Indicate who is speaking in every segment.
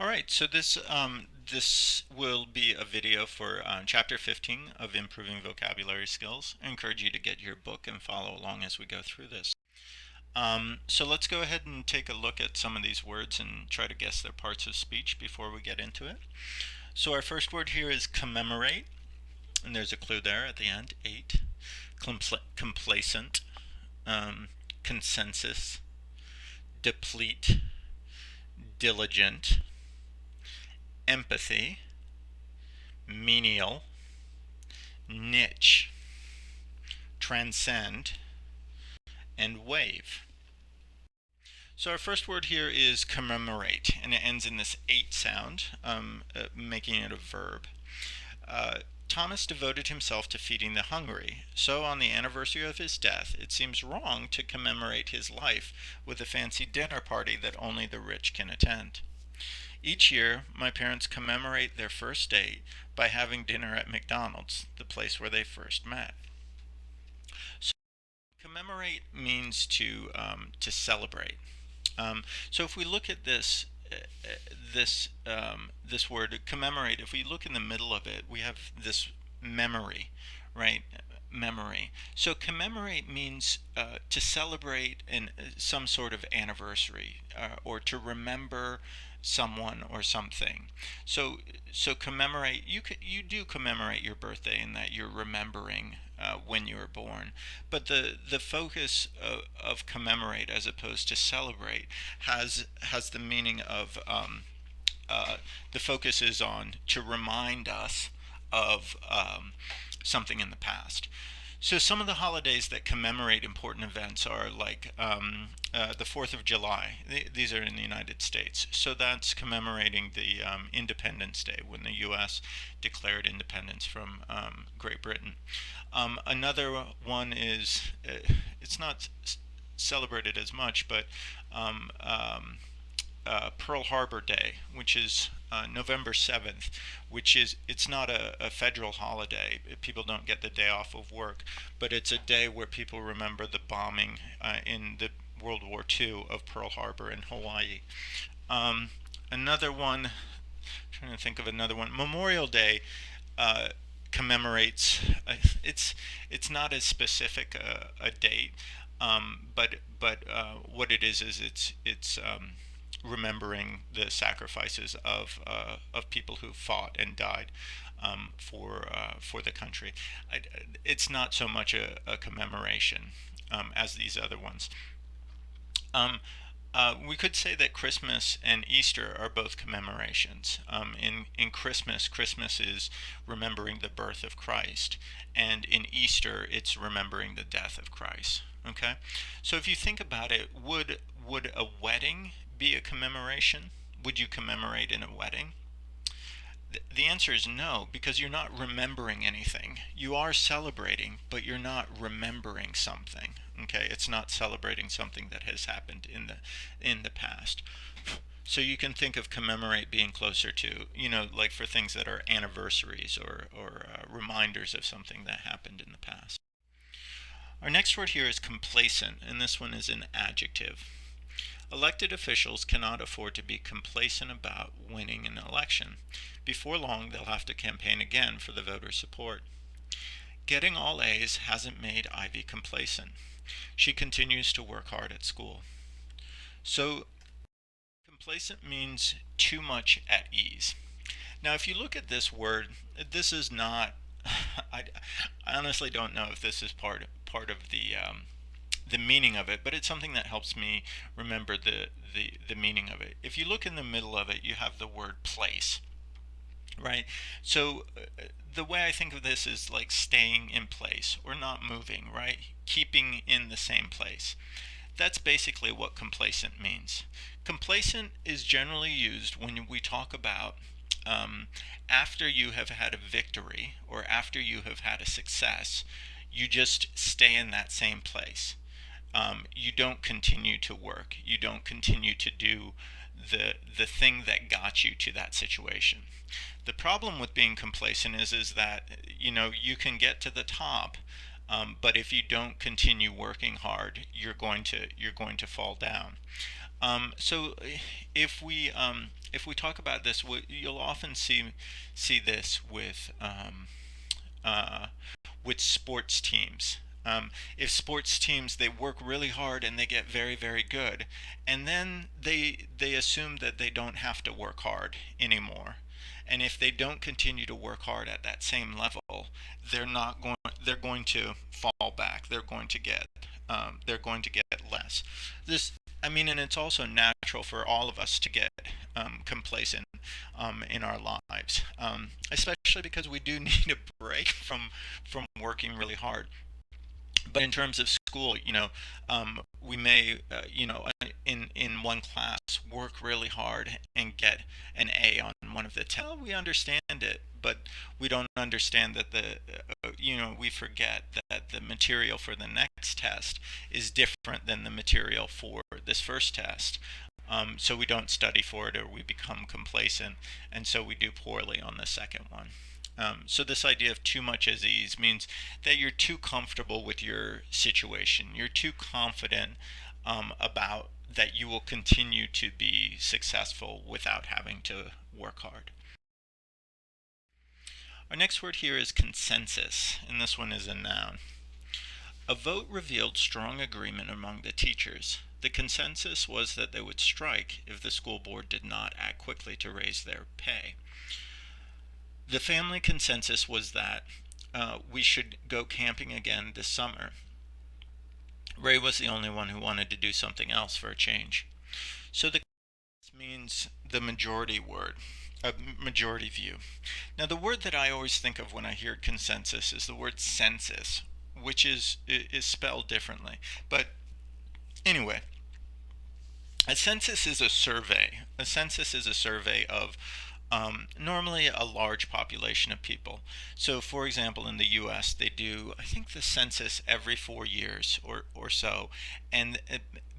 Speaker 1: All right, so this will be a video for chapter 15 of improving vocabulary skills. I encourage you to get your book and follow along as we go through this. So let's go ahead and take a look at some of these words and try to guess their parts of speech before we get into it. So our first word here is commemorate, and there's a clue there at the end, 8. Complacent, consensus, deplete, diligent, empathy, menial, niche, transcend, and waive. So our first word here is commemorate, and it ends in this 8 sound, making it a verb. Thomas devoted himself to feeding the hungry, so on the anniversary of his death, it seems wrong to commemorate his life with a fancy dinner party that only the rich can attend. Each year, my parents commemorate their first date by having dinner at McDonald's, the place where they first met. So, commemorate means to celebrate. So if we look at this word commemorate, if we look in the middle of it, we have this memory, right? Memory. So commemorate means to celebrate some sort of anniversary or to remember someone or something. So commemorate. You do commemorate your birthday in that you're remembering when you were born, but the focus of commemorate as opposed to celebrate has the meaning of the focus is on to remind us of something in the past. So some of the holidays that commemorate important events are like the 4th of July. These are in the United States. So that's commemorating the Independence Day when the U.S. declared independence from Great Britain. Another one is, it's not celebrated as much, but Pearl Harbor Day, which is November 7th, which is, it's not a federal holiday. People don't get the day off of work, but it's a day where people remember the bombing in the World War II of Pearl Harbor in Hawaii. Another one, trying to think of another one, Memorial Day commemorates, it's not as specific a date, but what it is it's remembering the sacrifices of people who fought and died for the country. It's not so much a commemoration as these other ones. Um, we could say that Christmas and Easter are both commemorations. In Christmas, Christmas is remembering the birth of Christ, and in Easter, it's remembering the death of Christ. Okay, so if you think about it, would a wedding be a commemoration? Would you commemorate in a wedding? The answer is no, because you're not remembering anything. You are celebrating, but you're not remembering something. Okay, it's not celebrating something that has happened in the past. So you can think of commemorate being closer to, like for things that are anniversaries or reminders of something that happened in the past. Our next word here is complacent, and this one is an adjective. Elected officials cannot afford to be complacent about winning an election. Before long, they'll have to campaign again for the voters' support. Getting all A's hasn't made Ivy complacent. She continues to work hard at school. So, complacent means too much at ease. Now, if you look at this word, this is not. I honestly don't know if this is part of the meaning of it, but it's something that helps me remember the meaning of it. If you look in the middle of it, you have the word place, right? So the way I think of this is like staying in place or not moving, right? Keeping in the same place. That's basically what complacent means. Complacent is generally used when we talk about after you have had a victory or after you have had a success, you just stay in that same place. You don't continue to work. You don't continue to do the thing that got you to that situation. The problem with being complacent is that you can get to the top, but if you don't continue working hard, you're going to fall down. So if we talk about this, you'll often see this uh, with sports teams. If sports teams, they work really hard and they get very, very good, and then they assume that they don't have to work hard anymore. And if they don't continue to work hard at that same level, they're not going. They're going to fall back. They're going to get less. This, I mean, and it's also natural for all of us to get complacent in our lives, especially because we do need a break from working really hard. But in terms of school, we may, in one class, work really hard and get an A on one of the tests. Well, we understand it, but we don't understand that we forget that the material for the next test is different than the material for this first test. So we don't study for it, or we become complacent, and so we do poorly on the second one. So this idea of too much as ease means that you're too comfortable with your situation. You're too confident about that you will continue to be successful without having to work hard. Our next word here is consensus, and this one is a noun. A vote revealed strong agreement among the teachers. The consensus was that they would strike if the school board did not act quickly to raise their pay. The family consensus was that we should go camping again this summer. Ray was the only one who wanted to do something else for a change. So the means the majority word, a majority view. Now the word that I always think of when I hear consensus is the word census, which is spelled differently. But anyway, a census is a survey. A census is a survey of normally a large population of people. So, for example, in the U.S., they do, I think, the census every 4 years or so. And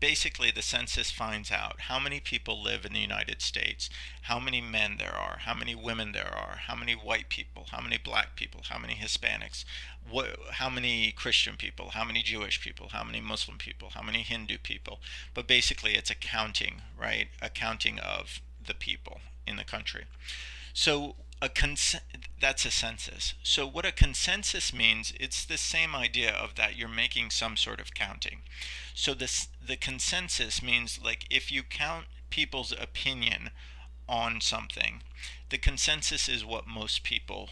Speaker 1: basically, the census finds out how many people live in the United States, how many men there are, how many women there are, how many white people, how many black people, how many Hispanics, how many Christian people, how many Jewish people, how many Muslim people, how many Hindu people. But basically, it's a counting, right? A counting of the people in the country. So that's a census. So what a consensus means, it's the same idea of that you're making some sort of counting. So the consensus means, like, if you count people's opinion on something, the consensus is what most people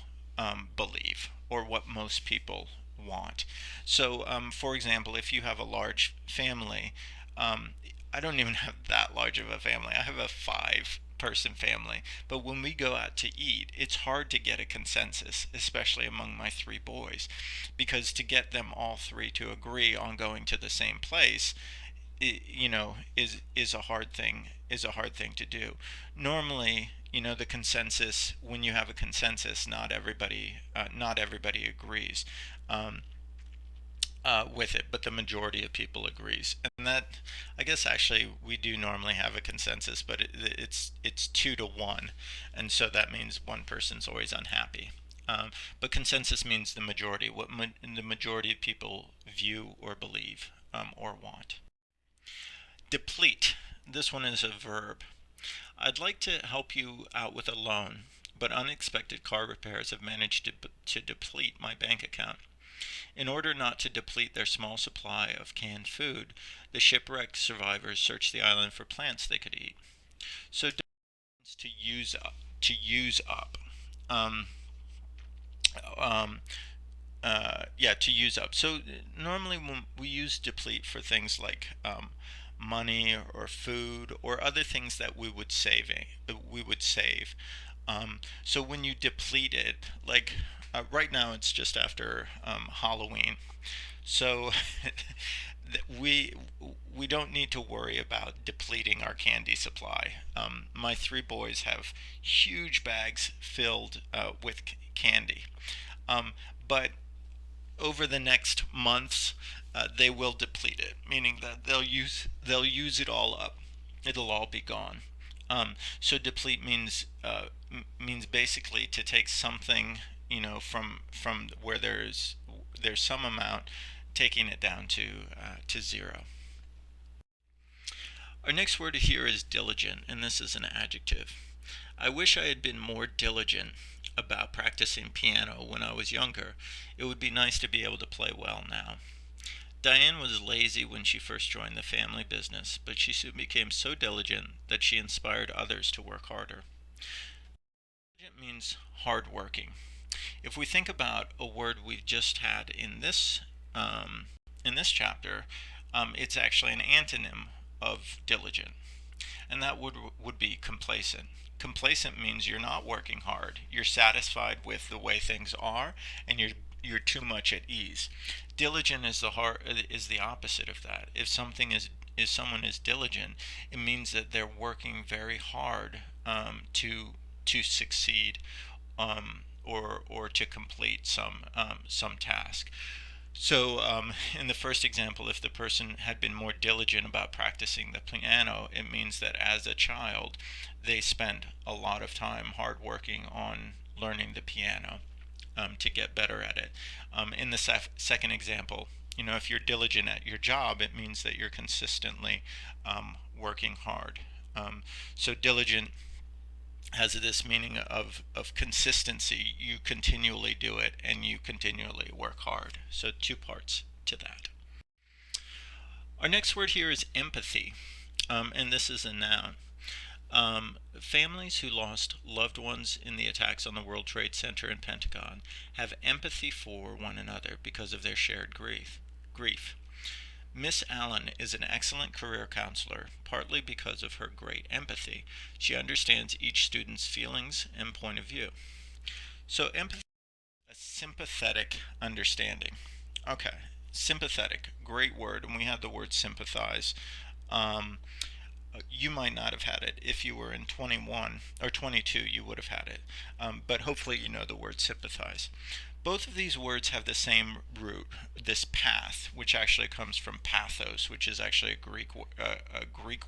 Speaker 1: believe, or what most people want. So, for example, if you have a large family, I don't even have that large of a family. I have a 5-person family. But when we go out to eat, it's hard to get a consensus, especially among my 3 boys, because to get them all 3 to agree on going to the same place, is a hard thing. Is a hard thing to do. Normally, the consensus, when you have a consensus, not everybody agrees. With it, but the majority of people agrees, and that, I guess, actually we do normally have a consensus, but it's 2 to 1, and so that means one person's always unhappy. But consensus means the majority, what the majority of people view or believe, or want. Deplete. This one is a verb. I'd like to help you out with a loan, but unexpected car repairs have managed to deplete my bank account. In order not to deplete their small supply of canned food, the shipwreck survivors searched the island for plants they could eat. So to use up. To use up. Um, to use up. So normally when we use deplete for things like money or food or other things that we would save. So when you deplete it, like right now it's just after Halloween, so we we don't need to worry about depleting our candy supply. My 3 boys have huge bags filled with candy, but over the next months, they will deplete it, meaning that they'll use it all up. It'll all be gone. So deplete means basically to take something, from where there's some amount, taking it down to 0. Our next word here is diligent, and this is an adjective. I wish I had been more diligent about practicing piano when I was younger. It would be nice to be able to play well now. Diane was lazy when she first joined the family business, but she soon became so diligent that she inspired others to work harder. Diligent means hardworking. If we think about a word we just had in this chapter, it's actually an antonym of diligent, and that would be complacent. Complacent means you're not working hard. You're satisfied with the way things are, and you're too much at ease. Diligent is the opposite of that. If someone is diligent, it means that they're working very hard to succeed, or to complete some task. So, in the first example, if the person had been more diligent about practicing the piano, it means that as a child, they spent a lot of time hard working on learning the piano, to get better at it. In the second example, if you're diligent at your job, it means that you're consistently working hard. So diligent has this meaning of consistency. You continually do it and you continually work hard. So two parts to that. Our next word here is empathy, and this is a noun. Families who lost loved ones in the attacks on the World Trade Center and Pentagon have empathy for one another because of their shared grief. Miss Allen is an excellent career counselor, partly because of her great empathy. She understands each student's feelings and point of view. So empathy is a sympathetic understanding. Okay, sympathetic, great word, and we have the word sympathize. Um, you might not have had it. If you were in 21 or 22, you would have had it. But hopefully you know the word sympathize. Both of these words have the same root, this path, which actually comes from pathos, which is actually a Greek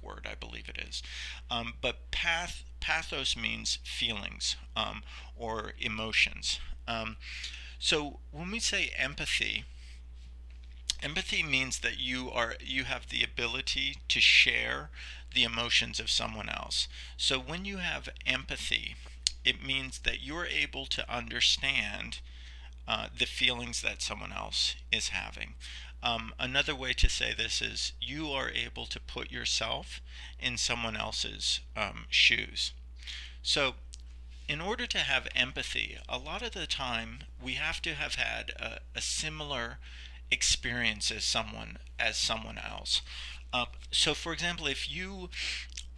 Speaker 1: word, I believe it is. But pathos means feelings, or emotions. So when we say empathy, empathy means that you have the ability to share the emotions of someone else. So when you have empathy, it means that you're able to understand the feelings that someone else is having. Another way to say this is you are able to put yourself in someone else's shoes. So in order to have empathy, a lot of the time we have to have had a similar experience as someone else. So, for example,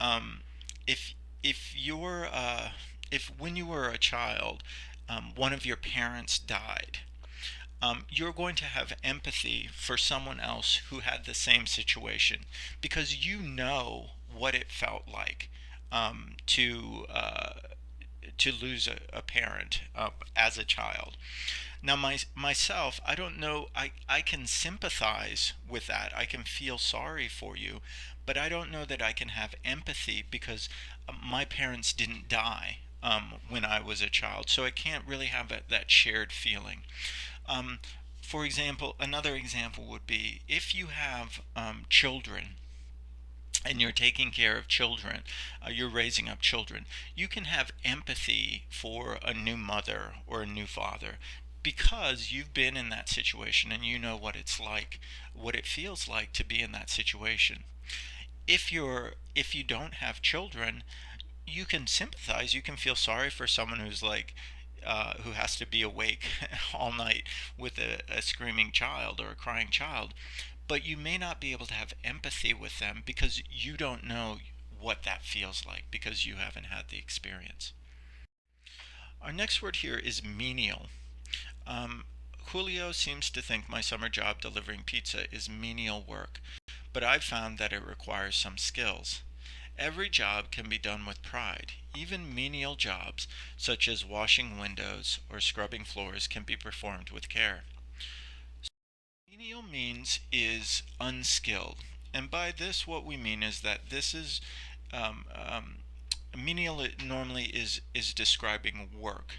Speaker 1: um, if you're if when you were a child, one of your parents died, you're going to have empathy for someone else who had the same situation because you know what it felt like, to lose a parent as a child. Now, myself, I don't know. I can sympathize with that. I can feel sorry for you, but I don't know that I can have empathy because my parents didn't die when I was a child, so I can't really have that shared feeling. Um, for example, another example would be if you have children and you're taking care of children, you're raising up children, you can have empathy for a new mother or a new father because you've been in that situation and you know what it's like, what it feels like to be in that situation. If you don't have children, you can sympathize, you can feel sorry for someone who has to be awake all night with a screaming child or a crying child, but you may not be able to have empathy with them because you don't know what that feels like because you haven't had the experience. Our next word here is menial. Um, Julio seems to think my summer job delivering pizza is menial work, but I've found that it requires some skills. Every job can be done with pride. Even menial jobs, such as washing windows or scrubbing floors, can be performed with care. Menial means is unskilled, and by this what we mean is that this is um, um, menial normally is describing work,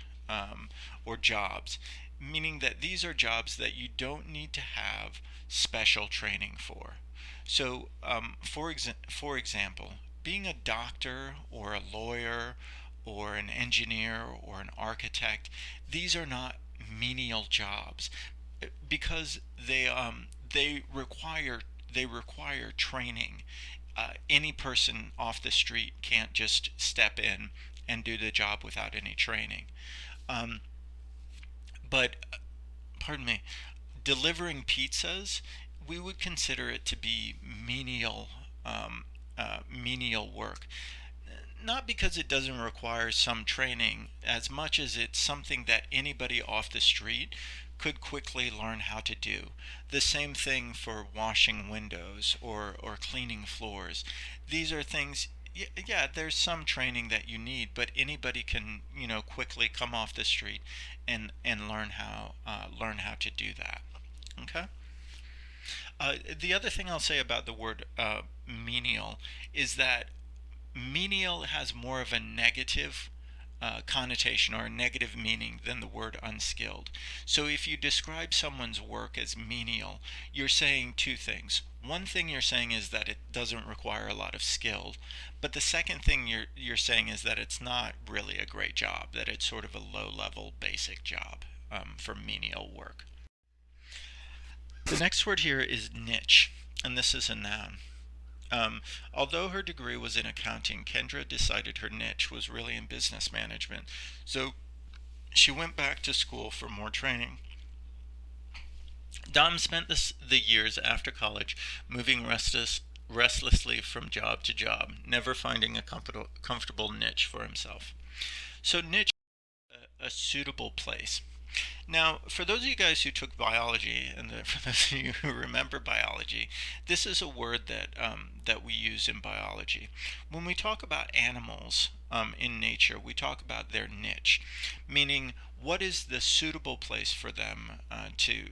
Speaker 1: or jobs, meaning that these are jobs that you don't need to have special training for. So, for example, being a doctor or a lawyer or an engineer or an architect, these are not menial jobs because they require training. Any person off the street can't just step in and do the job without any training. Um, but pardon me, delivering pizzas, we would consider it to be menial work. Not because it doesn't require some training, as much as it's something that anybody off the street could quickly learn how to do. The same thing for washing windows or cleaning floors. These are things, yeah, there's some training that you need, but anybody can, quickly come off the street and learn how to do that. Okay. The other thing I'll say about the word menial is that menial has more of a negative connotation or a negative meaning than the word unskilled. So if you describe someone's work as menial, you're saying two things. One thing you're saying is that it doesn't require a lot of skill, but the second thing you're saying is that it's not really a great job, that it's sort of a low level basic job for menial work. The next word here is niche, and this is a noun. Although her degree was in accounting, Kendra decided her niche was really in business management. So she went back to school for more training. Dom spent the years after college moving restlessly from job to job, never finding a comfortable niche for himself. So niche is a suitable place. Now, for those of you guys who took biology, and for those of you who remember biology, this is a word that we use in biology. When we talk about animals in nature, we talk about their niche, meaning what is the suitable place for them to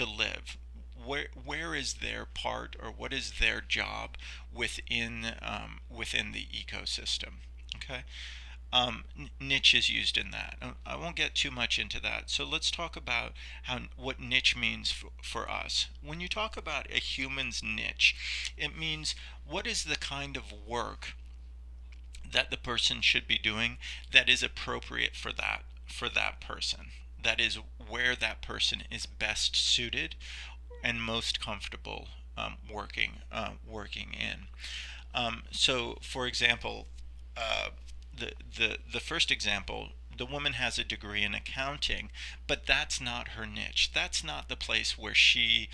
Speaker 1: live. Where is their part, or what is their job within the ecosystem? Okay. Niche is used in that. I won't get too much into that. So let's talk about what niche means for us. When you talk about a human's niche, it means what is the kind of work that the person should be doing that is appropriate for that person. That is where that person is best suited and most comfortable working in. So, for example, uh, the first example, the woman has a degree in accounting, but that's not her niche. That's not the place where she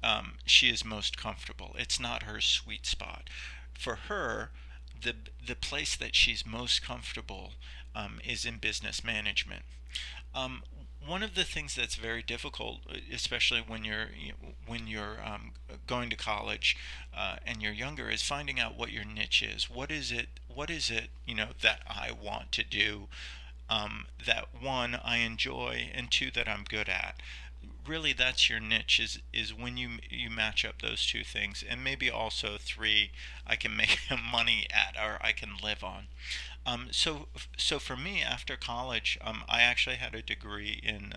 Speaker 1: is most comfortable. It's not her sweet spot. For her, the place that she's most comfortable is in business management. Um, One of the things that's very difficult, especially when you're going to college and you're younger, is finding out what your niche is. What is it? What is it? That I want to do. That one I enjoy, and two that I'm good at. Really, that's your niche. Is when you match up those two things, and maybe also three I can make money at or I can live on. So for me, after college, I actually had a degree in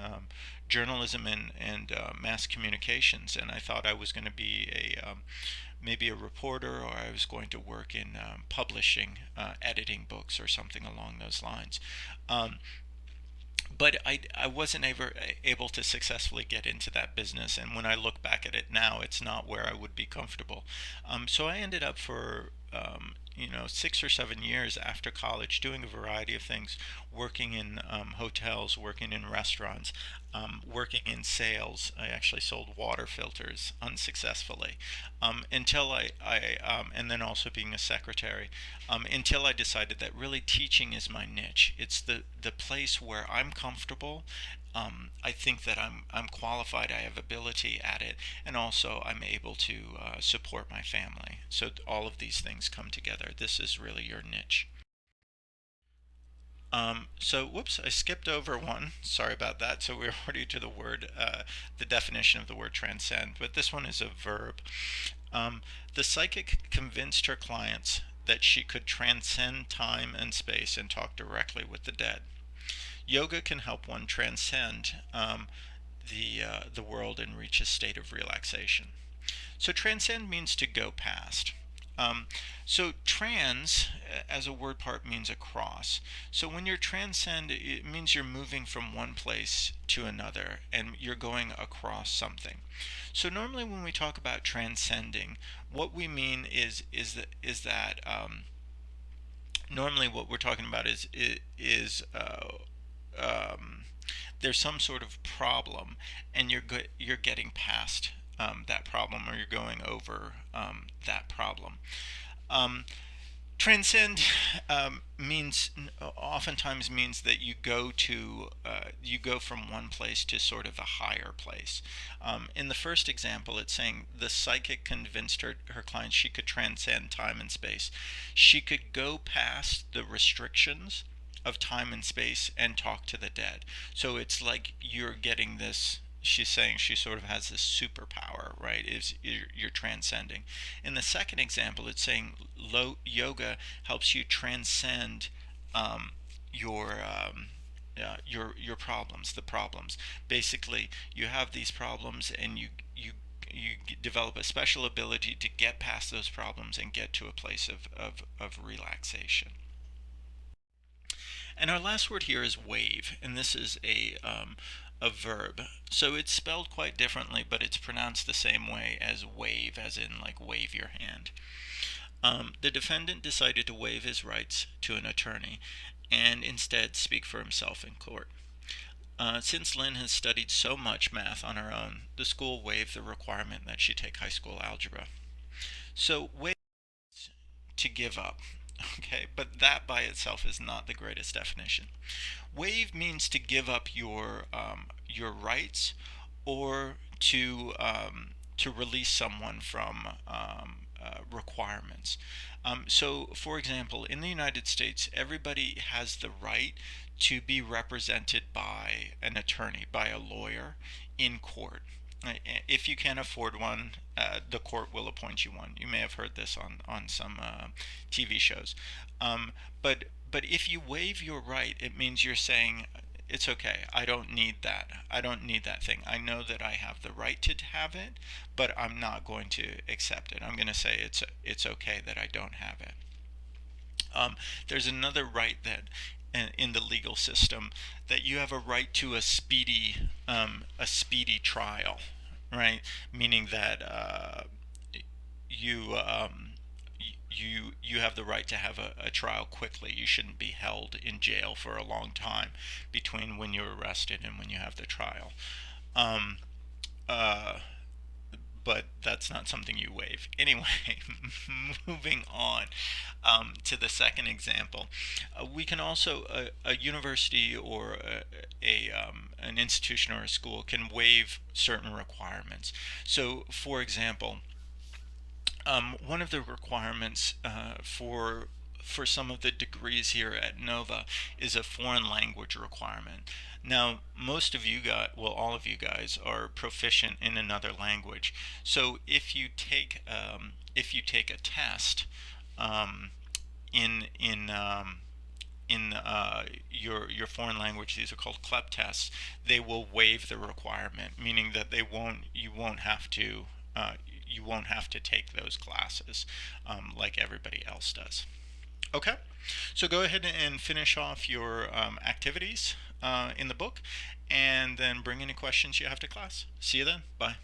Speaker 1: journalism and mass communications, and I thought I was going to be maybe a reporter, or I was going to work in publishing, editing books, or something along those lines. Um, but I wasn't ever able to successfully get into that business. And when I look back at it now, it's not where I would be comfortable. So I ended up for 6 or 7 years after college doing a variety of things, working in hotels, working in restaurants, working in sales. I actually sold water filters unsuccessfully until and then also being a secretary, until I decided that really teaching is my niche. It's the place where I'm comfortable. I think that I'm qualified. I have ability at it, and also I'm able to support my family. So all of these things come together. This is really your niche. So, whoops, I skipped over one. Sorry about that. So we're already to the definition of the word transcend, but this one is a verb. The psychic convinced her clients that she could transcend time and space and talk directly with the dead. Yoga can help one transcend the world and reach a state of relaxation. So transcend means to go past. So trans, as a word part, means across. So when you're transcend, it means you're moving from one place to another, and you're going across something. So normally when we talk about transcending, what we mean is that normally what we're talking about is um, there's some sort of problem, and you're getting past that problem, or you're going over that problem. Um, Transcend means oftentimes means that you go from one place to sort of a higher place. In the first example, it's saying the psychic convinced her client she could transcend time and space. She could go past the restrictions of time and space and talk to the dead. So it's like you're getting this. She's saying she sort of has this superpower, right? Is you're transcending. In the second example, it's saying yoga helps you transcend um, your your problems, the problems. Basically, you have these problems, and you develop a special ability to get past those problems and get to a place of relaxation. And our last word here is waive, and this is a verb. So it's spelled quite differently, but it's pronounced the same way as waive, as in like wave your hand. The defendant decided to waive his rights to an attorney and instead speak for himself in court. Since Lynn has studied so much math on her own, the school waived the requirement that she take high school algebra. So waive to give up. Okay, but that by itself is not the greatest definition. Waive means to give up your rights, or to release someone from requirements. So, for example, in the United States, everybody has the right to be represented by an attorney, by a lawyer, in court. If you can't afford one, the court will appoint you one. You may have heard this on some TV shows. Um, but if you waive your right, it means you're saying it's okay. I don't need that. I don't need that thing. I know that I have the right to have it, but I'm not going to accept it. I'm going to say it's okay that I don't have it. There's another right that in the legal system, that you have a right to a speedy trial, right? Meaning that you you have the right to have a trial quickly. You shouldn't be held in jail for a long time between when you're arrested and when you have the trial. Um, uh, but that's not something you waive. Anyway, moving on to the second example, we can also a university or an institution or a school can waive certain requirements. So, for example, one of the requirements for some of the degrees here at Nova is a foreign language requirement. Now, most of you guys, well, all of you guys are proficient in another language. So if you take a test um, in your foreign language, these are called CLEP tests. They will waive the requirement, meaning that they won't uh, you won't have to take those classes like everybody else does. Okay, so go ahead and finish off your activities in the book, and then bring any questions you have to class. See you then. Bye.